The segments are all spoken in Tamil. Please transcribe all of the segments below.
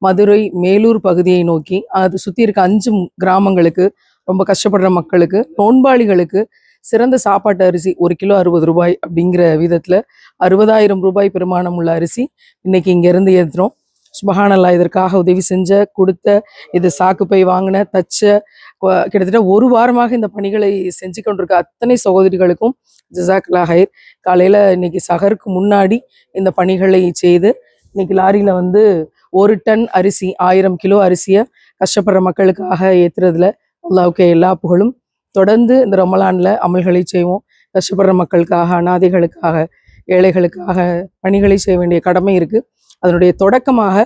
மதுரை மேலூர் பகுதியை நோக்கி அது சுற்றி இருக்க 5 கிராமங்களுக்கு, ரொம்ப கஷ்டப்படுற மக்களுக்கு, நோன்பாளிகளுக்கு சிறந்த சாப்பாட்டு அரிசி 1 கிலோ 60 ரூபாய் அப்படிங்கிற விதத்தில் 60,000 ரூபாய் பெருமானம் உள்ள அரிசி இன்னைக்கு இங்கேருந்து ஏற்றுறோம். சுபஹானல்லாஹ். இதற்காக உதவி செஞ்ச, கொடுத்த, இது சாக்கு பை வாங்கின, தச்ச, கிட்டத்தட்ட ஒரு வாரமாக இந்த பணிகளை செஞ்சு கொண்டிருக்க அத்தனை சகோதரிகளுக்கும் ஜஸாக்கல்லாஹ் ஹைர். காலையில் இன்னைக்கு சஹருக்கு முன்னாடி இந்த பணிகளை செய்து இன்னைக்கு லாரியில் வந்து 1 டன் அரிசி 1000 கிலோ அரிசியை கஷ்டப்படுற மக்களுக்காக ஏற்றுறதுல அல்லாஹ்வுக்கு எல்லா புகழும். தொடர்ந்து இந்த ரமலானில் அமல்களை செய்வோம். கஷ்டப்படுற மக்களுக்காக, அனாதைகளுக்காக, ஏழைகளுக்காக பணிகளை செய்ய வேண்டிய கடமை இருக்குது. அதனுடைய தொடக்கமாக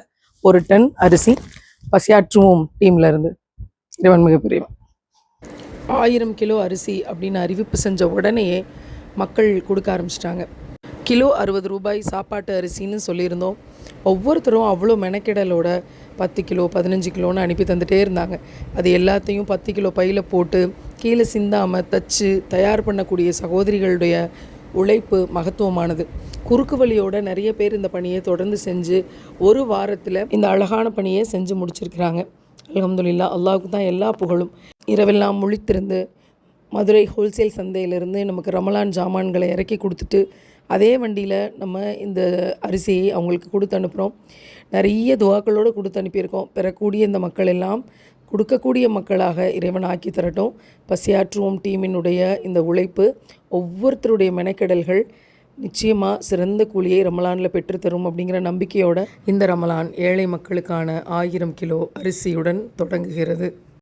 1 டன் அரிசி பசியாற்றுவோம் டீம்ல இருந்து. இறைவன் மிகப்பெரியவன். 1000 கிலோ அரிசி அப்படின்னு அறிவிப்பு செஞ்ச உடனேயே மக்கள் கொடுக்க ஆரம்பிச்சிட்டாங்க. கிலோ 60 ரூபாய் சாப்பாட்டு அரிசின்னு சொல்லியிருந்தோம். ஒவ்வொருத்தரும் அவ்வளோ மெனக்கெடலோட 10 கிலோ 15 கிலோன்னு அனுப்பி தந்துகிட்டே இருந்தாங்க. அது எல்லாத்தையும் 10 கிலோ பையில் போட்டு கீழே சிந்தாமல் தச்சு தயார் பண்ணக்கூடிய சகோதரிகளுடைய உழைப்பு மகத்துவமானது. குறுக்கு வழியோட நிறைய பேர் இந்த பணியை தொடர்ந்து செஞ்சு ஒரு வாரத்தில் இந்த அழகான பணியை செஞ்சு முடிச்சிருக்கிறாங்க. அல்ஹம்துலில்லாஹ். அல்லாஹ்வுக்கு தான் எல்லா புகழும். இரவெல்லாம் முழித்திருந்து மதுரை ஹோல்சேல் சந்தையிலிருந்து நமக்கு ரமலான் ஜாமான்களை இறக்கி கொடுத்துட்டு அதே வண்டியில் நம்ம இந்த அரிசியை அவங்களுக்கு கொடுத்து அனுப்புகிறோம். நிறைய துவாக்களோடு கொடுத்து அனுப்பியிருக்கோம். பெறக்கூடிய இந்த மக்கள் எல்லாம் கொடுக்கக்கூடிய மக்களாக இறைவன் ஆக்கி தரட்டும். பசியாற்றுவோம் டீமினுடைய இந்த உழைப்பு, ஒவ்வொருத்தருடைய மெனக்கெடல்கள் நிச்சயமாக சிறந்த கூலியை ரமலானில் பெற்றுத்தரும் அப்படிங்கிற நம்பிக்கையோட இந்த ரமலான் ஏழை மக்களுக்கான 1000 கிலோ அரிசியுடன் தொடங்குகிறது.